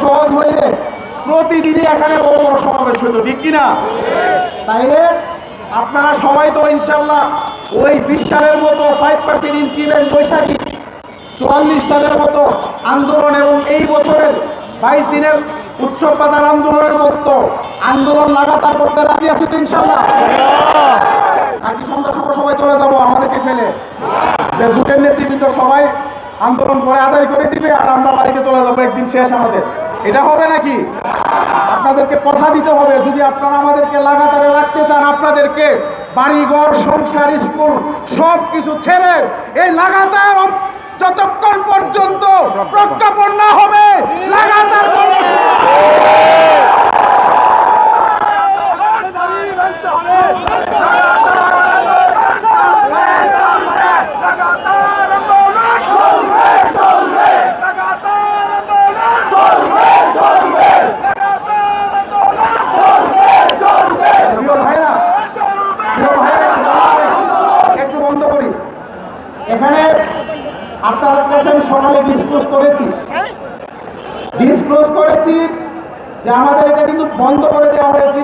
সহজ হইলে প্রতিদিনই এখানে বড় বড় সমাবেশ হইতো, ঠিক কিনা? তাইলে আপনারা সবাই তো ইনশাল্লাহ ওই 20 সালের মতো 5% ইনক্রিমেন্ট বৈশাখী, 44 সালের মতো আন্দোলন এবং এই বছরের 22 দিনের উৎসব বাজার আন্দোলনের মতো আন্দোলন লাগাতার করতে রাজি আছি তো ইনশাল্লাহ? নাকি সন্ধ্যা সবাই চলে যাব আমাদেরকে ফেলে, যে জোটের নেতৃবৃন্দ সবাই আন্দোলন করে আদায় করে দিবে আর আমরা বাড়িতে চলে যাবো একদিন শেষ আমাদের? এটা হবে নাকি? আপনাদেরকে কথা দিতে হবে, যদি আপনারা আমাদেরকে লাগাতারে রাখতে চান, আপনাদেরকে বাড়িঘর, সংসার, স্কুল সব কিছু ছেড়ে এই লাগাতার যতক্ষণ পর্যন্ত প্রজ্ঞাপন না হবে লাগাতার এখানে আপনাদের কাছে আমি সকালে ডিসক্লোজ করেছি যে আমাদের এটা কিন্তু বন্ধ করে দেওয়া হয়েছে।